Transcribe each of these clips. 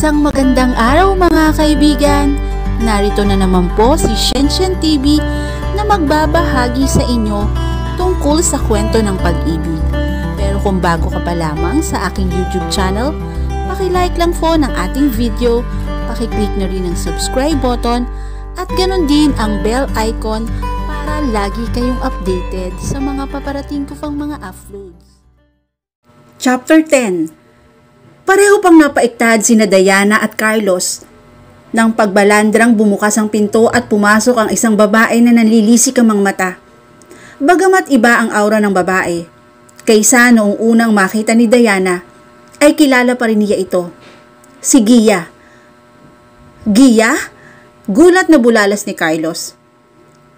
Isang magandang araw mga kaibigan! Narito na naman po si Shenshen TV na magbabahagi sa inyo tungkol sa kwento ng pag-ibig. Pero kung bago ka pa lamang sa aking YouTube channel, paki-like lang po ng ating video, paki-click na rin ang subscribe button at ganon din ang bell icon para lagi kayong updated sa mga paparating ko pang mga uploads. Chapter 10. Pareho pang napaiktad sina Diana at Carlos. Nang pagbalandrang bumukas ang pinto at pumasok ang isang babae na nanlilisik ang mga mata. Bagamat iba ang aura ng babae, kaysa noong unang makita ni Diana, ay kilala pa rin niya ito. Si Gia. Gia? Gulat na bulalas ni Carlos.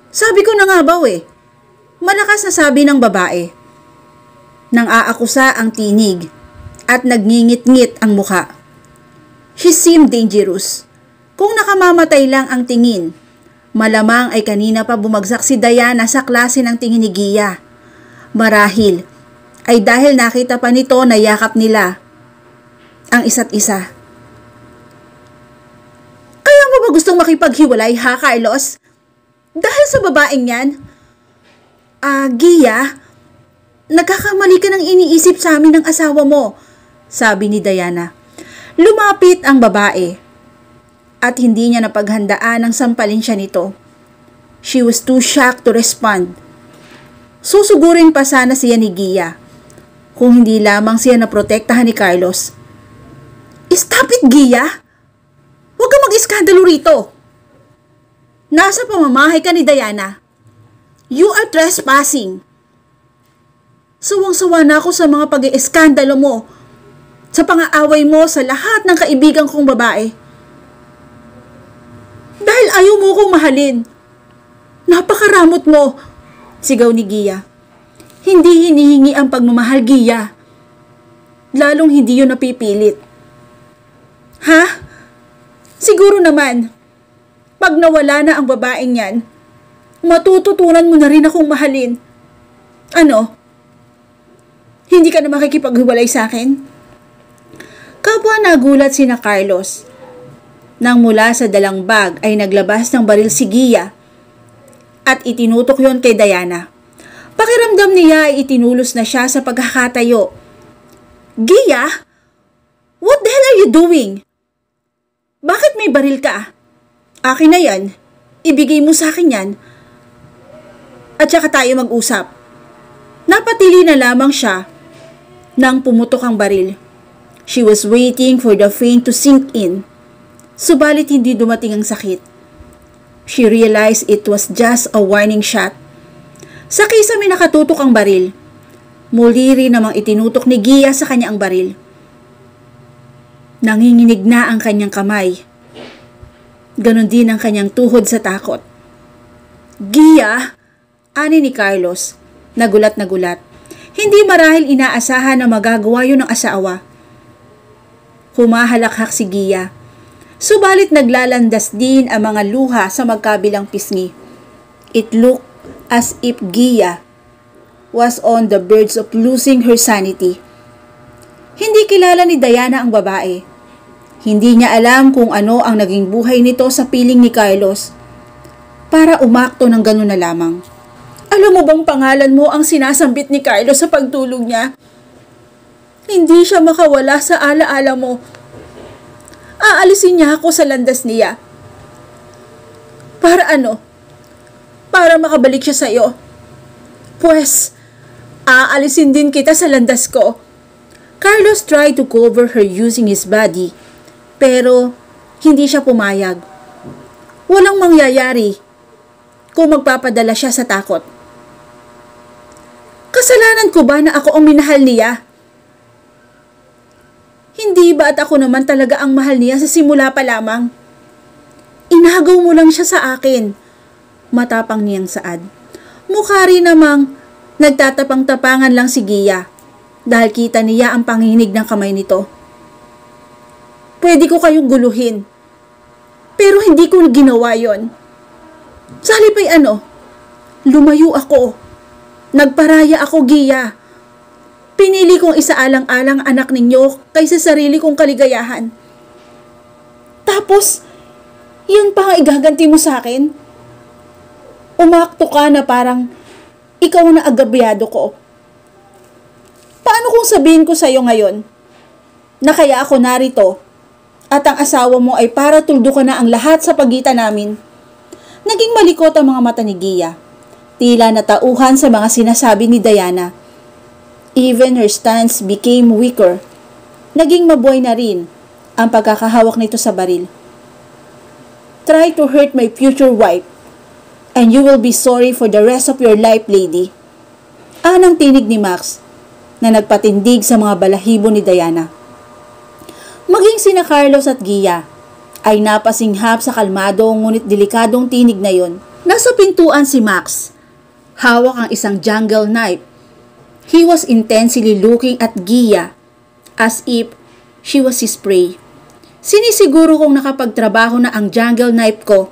Sabi ko na nga ba malakas na sabi ng babae. Nang aakusa ang tinig at nagngingit-ngit ang mukha. She seemed dangerous. Kung nakamamatay lang ang tingin, malamang ay kanina pa bumagsak si Diana sa klase ng tingin ni Gia. Marahil ay dahil nakita pa nito na yakap nila ang isa't isa. Kaya mo ba gustong makipaghiwalay ha, Carlos? Dahil sa babaeng yan? Gia, nagkakamali ka ng iniisip sa amin ng asawa mo, sabi ni Diana. Lumapit ang babae at hindi niya napaghandaan ang sampalin siya nito. She was too shocked to respond. Susugurin pa sana siya ni Gia kung hindi lamang siya naprotektahan ni Carlos. Stop it, Gia! Huwag ka mag-iskandalo rito. Nasa pamamahay ka ni Diana. You are trespassing. Sawang-sawa na ako sa mga pag-ieskandalo mo, sa pang-aaway mo sa lahat ng kaibigan kong babae. Dahil ayaw mo kong mahalin. Napakaramot mo, sigaw ni Gia. Hindi hinihingi ang pagmamahal, Gia. Lalong hindi yun napipilit. Ha? Siguro naman, pag nawala na ang babaeng yan, matututunan mo na rin akong mahalin. Ano? Hindi ka na makikipaghiwalay sa akin? Kapwa nagulat sina Carlos. Nang mula sa dalang bag ay naglabas ng baril si Gia at itinutok yon kay Diana. Pakiramdam niya ay itinulos na siya sa pagkakatayo. Gia? What the hell are you doing? Bakit may baril ka? Akin na yan. Ibigay mo sa akin yan. At saka tayo mag-usap. Napatili na lamang siya nang pumutok ang baril. She was waiting for the pain to sink in. Subalit hindi dumating ang sakit. She realized it was just a warning shot. Sa kisame nakatutok ang baril. Muli rin namang itinutok ni Gia sa kanya ang baril. Nanginginig na ang kanyang kamay. Ganon din ang kanyang tuhod sa takot. Gia! Ani ni Carlos. Nagulat na gulat. Hindi marahil inaasahan na magagawa yun ng asawa. Humahalakhak si Gia. Subalit naglalandas din ang mga luha sa magkabilang pisngi. It looked as if Gia was on the verge of losing her sanity. Hindi kilala ni Diana ang babae. Hindi niya alam kung ano ang naging buhay nito sa piling ni Carlos para umakto ng gano'n na lamang. Alam mo bang pangalan mo ang sinasambit ni Carlos sa pagtulog niya? Hindi siya makawala sa alaala mo. Aalisin niya ako sa landas niya. Para ano? Para makabalik siya sa iyo. Pues, aalisin din kita sa landas ko. Carlos tried to cover her using his body, pero hindi siya pumayag. Walang mangyayari kung magpapadala siya sa takot. Kasalanan ko ba na ako ang minahal niya? Hindi ba at ako naman talaga ang mahal niya sa simula pa lamang? Inagaw mo lang siya sa akin. Matapang niyang saad. Mukha rin namang nagtatapang-tapangan lang si Gia dahil kita niya ang panginig ng kamay nito. Pwede ko kayong guluhin. Pero hindi ko ginawa yon. Sa halip ay lumayo ako. Nagparaya ako, Gia. Pinili kong isaalang-alang anak ninyo kaysa sarili kong kaligayahan. Tapos, yun pa ang igaganti mo sa akin? Umakto ka na parang ikaw na agabyado ko. Paano kung sabihin ko sa'yo ngayon na kaya ako narito at ang asawa mo ay para tuldukan na ang lahat sa pagitan namin? Naging malikot ang mga mata ni Gia. Tila natauhan sa mga sinasabi ni Diana. Even her stance became weaker. Naging mabuhay na rin ang pagkakahawak nito sa baril. Try to hurt my future wife, and you will be sorry for the rest of your life, lady. Anang tinig ni Max na nagpatindig sa mga balahibo ni Diana. Maging sina Carlos at Gia ay napasinghap sa kalmado ngunit delikadong tinig na yon. Nasa pintuan si Max. Hawak ang isang jungle knife. He was intensely looking at Gia as if she was his prey. Sinisiguro kong nakapagtrabaho na ang jungle knife ko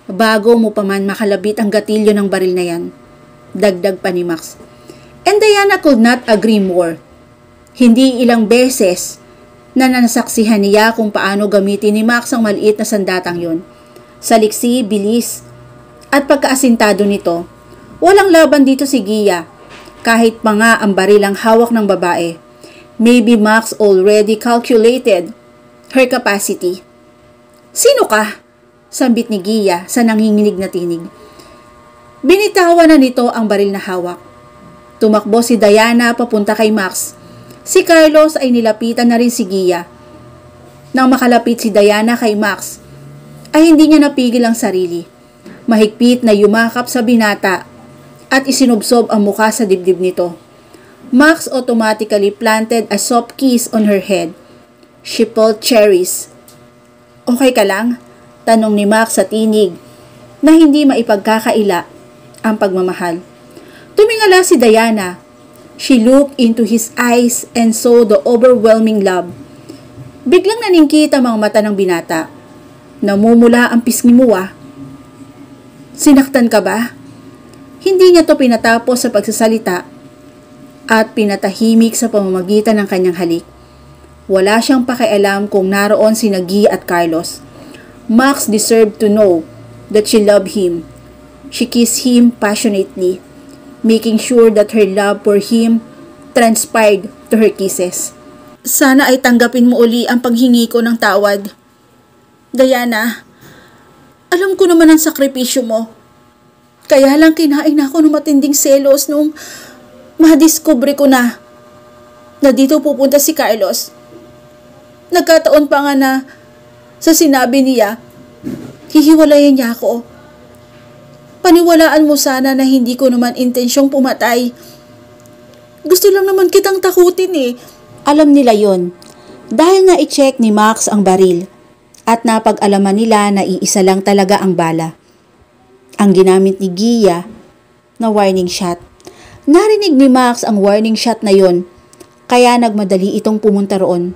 bago mo pa man makalabit ang gatilyo ng baril na yan. Dagdag pa ni Max. And Diana could not agree more. Hindi ilang beses na nasaksihan niya kung paano gamitin ni Max ang maliit na sandatang yon. Sa liksi, bilis, at pagkaasintado nito, walang laban dito si Gia, kahit pa nga ang baril ang hawak ng babae. Maybe Max already calculated her capacity. Sino ka? Sambit ni Gia sa nanginginig na tinig. Binitawan na nito ang baril na hawak. Tumakbo si Diana papunta kay Max. Si Carlos ay nilapitan na rin si Gia. Nang makalapit si Diana kay Max, ay hindi niya napigil ang sarili. Mahigpit na yumakap sa binata at isinubsob ang mukha sa dibdib nito. Max automatically planted a soft kiss on her head. She pulled cherries. Okay ka lang? Tanong ni Max sa tinig na hindi maipagkakaila ang pagmamahal. Tumingala si Diana. She looked into his eyes and saw the overwhelming love. Biglang naningkit ang mga mata ng binata. Namumula ang pisngi mo ah. Sinaktan ka ba? Hindi niya to pinatapos sa pagsasalita at pinatahimik sa pamamagitan ng kanyang halik. Wala siyang pakialam kung naroon si Gia at Carlos. Max deserved to know that she loved him. She kissed him passionately, making sure that her love for him transpired to her kisses. Sana ay tanggapin mo uli ang paghingi ko ng tawad. Diana, alam ko naman ang sakripisyo mo. Kaya lang kinain ako ng matinding selos nung madiskubre ko na dito pupunta si Carlos. Nagkataon pa nga na sa sinabi niya, hihiwalayan niya ako. Paniwalaan mo sana na hindi ko naman intensyong pumatay. Gusto lang naman kitang takutin eh. Alam nila yon dahil na-check ni Max ang baril at napag-alaman nila na iisa lang talaga ang bala. Ang ginamit ni Gia na warning shot. Narinig ni Max ang warning shot na yon, kaya nagmadali itong pumunta roon.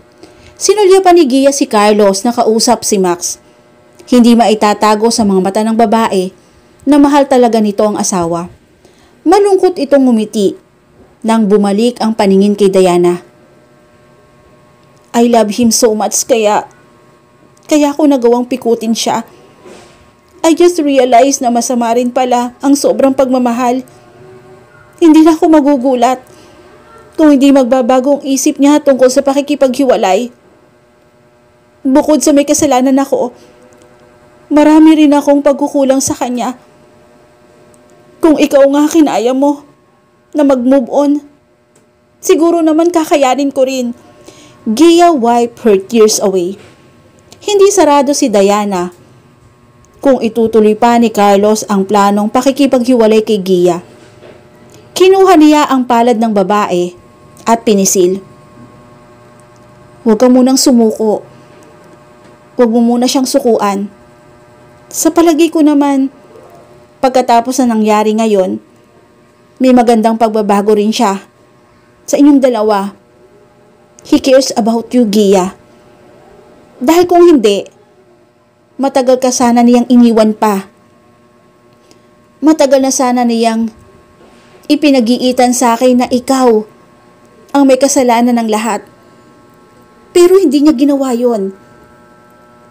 Sinulya pa ni Gia si Carlos na kausap si Max. Hindi maitatago sa mga mata ng babae na mahal talaga nito ang asawa. Malungkot itong ngumiti nang bumalik ang paningin kay Diana. I love him so much kaya ko nagawang pikutin siya. I just realized na masama rin pala ang sobrang pagmamahal. Hindi na ako magugulat kung hindi magbabago ang isip niya tungkol sa pakikipaghiwalay. Bukod sa may kasalanan ako, marami rin akong pagkukulang sa kanya. Kung ikaw nga kinaya mo na mag-move on, siguro naman kakayanin ko rin. Gia wiped her tears away. Hindi sarado si Diana kung itutuloy pa ni Carlos ang planong pakikipaghiwalay kay Gia. Kinuha niya ang palad ng babae at pinisil. Huwag ka munang sumuko. Huwag mo muna siyang sukuan. Sa palagi ko naman, pagkatapos na nangyari ngayon, may magandang pagbabago rin siya sa inyong dalawa. He cares about you, Gia. Dahil kung hindi, matagal ka sana niyang iniwan pa. Matagal na sana niyang ipinag-iitan sa akin na ikaw ang may kasalanan ng lahat. Pero hindi niya ginawa yon.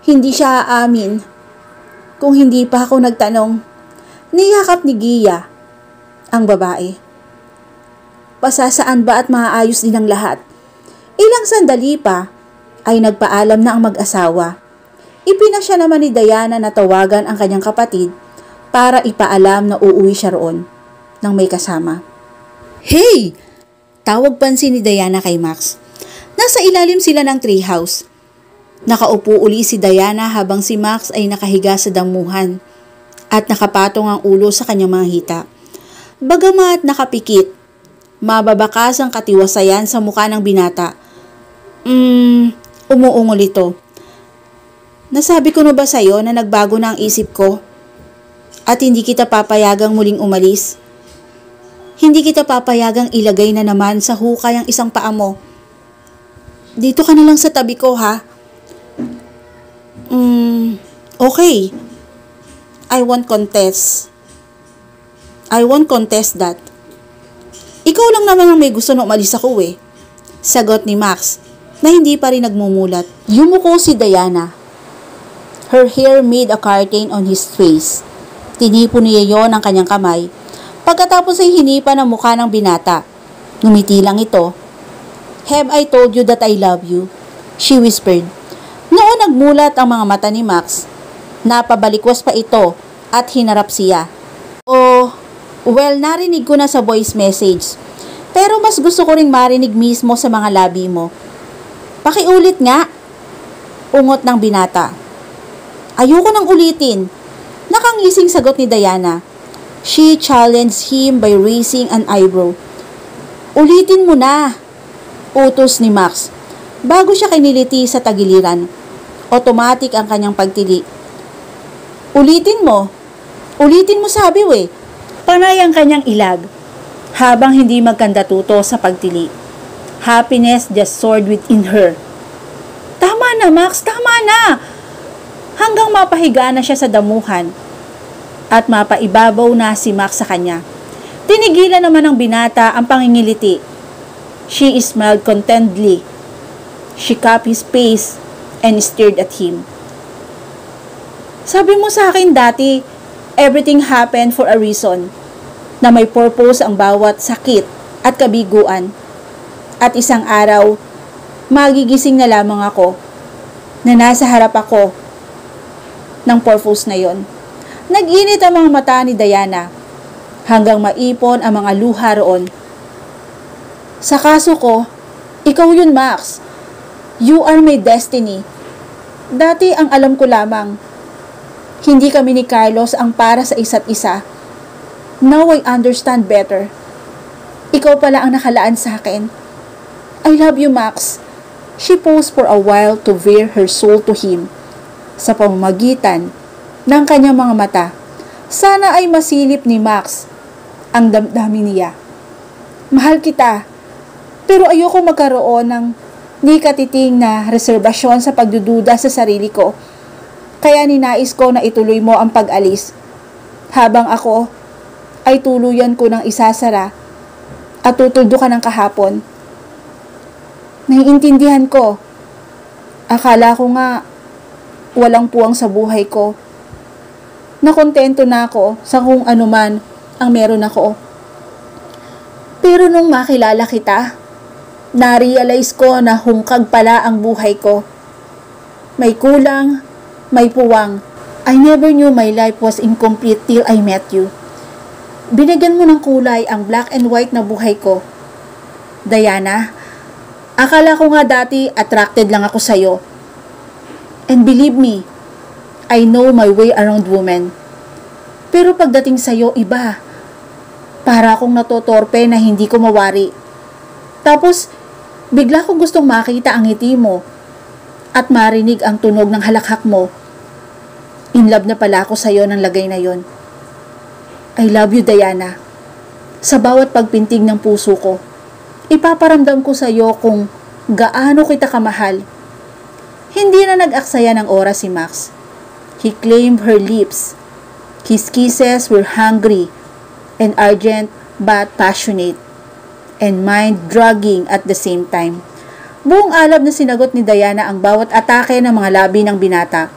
Hindi siya aamin. Kung hindi pa ako nagtanong, niyakap ni Gia ang babae. Pasasaan ba at maayos din ang lahat? Ilang sandali pa ay nagpaalam na ang mag-asawa. Ipinasya naman ni Diana na tawagan ang kanyang kapatid para ipaalam na uuwi siya roon nang may kasama. "Hey!" Tawag pansin ni Diana kay Max. Nasa ilalim sila ng treehouse. Nakaupo uli si Diana habang si Max ay nakahiga sa damuhan at nakapatong ang ulo sa kanyang mga hita. Bagamat nakapikit, mababakas ang katiwasayan sa mukha ng binata. Umuungol ito. "Nasabi ko na ba sa'yo na nagbago na ang isip ko? At hindi kita papayagang muling umalis? Hindi kita papayagang ilagay na naman sa hukay ang isang paa mo. Dito ka na lang sa tabi ko, ha? Okay. I won't contest that. Ikaw lang naman ang may gusto na umalis ako eh." Sagot ni Max na hindi pa rin nagmumulat. Yumuko si Diana. Her hair made a curtain on his face. Tinipon niya yon ang kanyang kamay. Pagkatapos ay hinipa ng mukha ng binata. Ngumiti lang ito. "Have I told you that I love you?" She whispered. Noon nagmulat ang mga mata ni Max. Napabalikwas pa ito at hinarap siya. Well, narinig ko na sa voice message. Pero mas gusto ko ring marinig mismo sa mga labi mo. Pakiulit nga. Ungot ng binata. "Ayoko nang ulitin." Nakangising sagot ni Diana. She challenged him by raising an eyebrow. "Ulitin mo na," utos ni Max. Bago siya kiniliti sa tagiliran, automatic ang kanyang pagtili. Ulitin mo sabi we." Panay ang kanyang ilag, habang hindi magkandatuto sa pagtili. Happiness just soared within her. "Tama na, Max, tama na!" Hanggang mapahiga na siya sa damuhan at mapaibabaw na si Max sa kanya. Tinigilan naman ng binata ang pangingiliti. She smiled contentedly. She cupped his face and stared at him. "Sabi mo sa akin dati, everything happened for a reason, na may purpose ang bawat sakit at kabiguan. At isang araw, magigising na lamang ako na nasa harap ako ng purpose na yon." Nag-init ang mga mata ni Diana hanggang maipon ang mga luha roon. "Sa kaso ko, ikaw yun, Max. You are my destiny. Dati ang alam ko lamang, hindi kami ni Carlos ang para sa isa't isa. Now I understand better. Ikaw pala ang nakalaan sa akin. I love you, Max." She paused for a while to bare her soul to him sa pamamagitan ng kanyang mga mata. Sana ay masilip ni Max ang damdamin niya. "Mahal kita, pero ayoko magkaroon ng di katiting na reserbasyon sa pagdududa sa sarili ko. Kaya ninais ko na ituloy mo ang pag-alis, habang ako ay tuluyan ko ng isasara at tutuldo ka ng kahapon. Naiintindihan ko. Akala ko nga walang puwang sa buhay ko. Nakontento na ako sa kung anuman ang meron ako. Pero nung makilala kita, na-realize ko na hungkag pala ang buhay ko. May kulang, may puwang. I never knew my life was incomplete till I met you. Binigyan mo ng kulay ang black and white na buhay ko. Diana, akala ko nga dati attracted lang ako sa'yo. And believe me, I know my way around women. Pero pagdating sa'yo, iba. Para akong natotorpe na hindi ko mawari. Tapos, bigla kong gustong makita ang ngiti mo at marinig ang tunog ng halakhak mo. In love na pala ako sa'yo ng lagay na yon. I love you, Diana. Sa bawat pagpintig ng puso ko, ipaparamdam ko sa'yo kung gaano kita kamahal. Hindi na nag-aksaya ng oras si Max. He claimed her lips. His kisses were hungry and ardent but passionate, and mind-drugging at the same time. Buong alab na sinagot ni Diana ang bawat atake ng mga labi ng binata.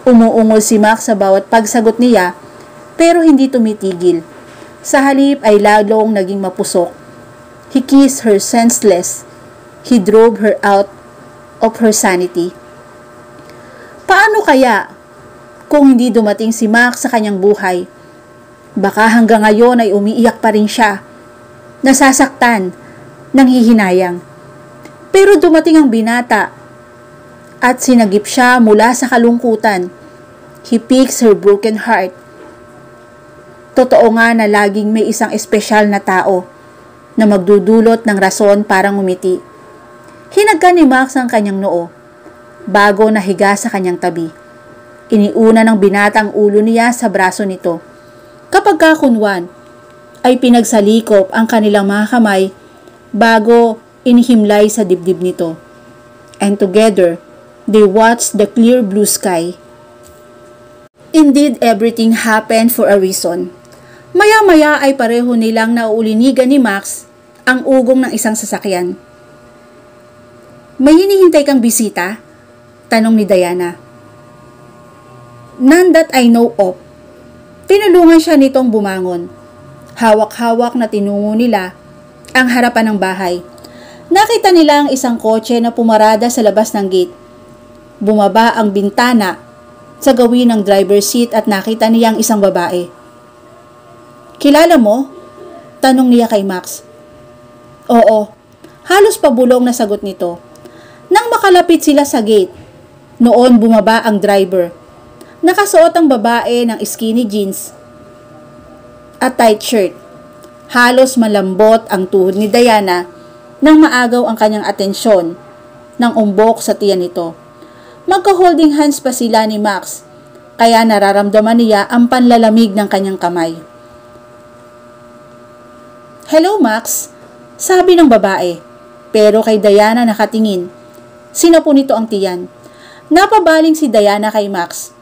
Umuungol si Max sa bawat pagsagot niya, pero hindi tumitigil. Sa halip ay lalong naging mapusok. He kissed her senseless. He drove her out of her sanity. Paano kaya kung hindi dumating si Max sa kanyang buhay? Baka hanggang ngayon ay umiiyak pa rin siya, nasasaktan, nanghihinayang. Pero dumating ang binata at sinagip siya mula sa kalungkutan. He picks her broken heart. Totoo nga na laging may isang espesyal na tao na magdudulot ng rason para ngumiti. Hinagka ni Max ang kanyang noo bago nahiga sa kanyang tabi. Iniuna ng binata ang ulo niya sa braso nito. Kapag kakunwan, ay pinagsalikop ang kanilang mga kamay bago inihimlay sa dibdib nito. And together, they watched the clear blue sky. Indeed, everything happened for a reason. Maya-maya ay pareho nilang nauulinigan ni Max ang ugong ng isang sasakyan. May hinihintay kang bisita? Tanong ni Diana. None that I know of. Tinulungan siya nitong bumangon. Hawak-hawak na tinungo nila ang harapan ng bahay. Nakita nila ang isang kotse na pumarada sa labas ng gate. Bumaba ang bintana sa gawin ng driver's seat at nakita niya ang isang babae. Kilala mo? Tanong niya kay Max. Oo, halos pabulong na sagot nito. Nang makalapit sila sa gate, noon bumaba ang driver. Nakasuot ang babae ng skinny jeans at tight shirt. Halos malambot ang tuhod ni Diana nang maagaw ang kanyang atensyon ng umbok sa tiyan nito. Magka-holding hands pa sila ni Max, kaya nararamdaman niya ang panlalamig ng kanyang kamay. Hello Max, sabi ng babae, pero kay Diana nakatingin. Sinapo nito ang tiyan. Napabaling si Diana kay Max.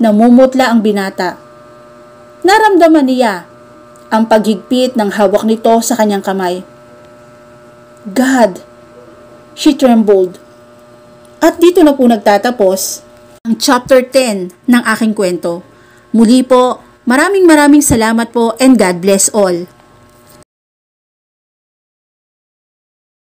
Namumutla ang binata. Naramdaman niya ang paghigpit ng hawak nito sa kanyang kamay. God! She trembled. At dito na po nagtatapos ang chapter 10 ng aking kwento. Muli po, maraming salamat po and God bless all.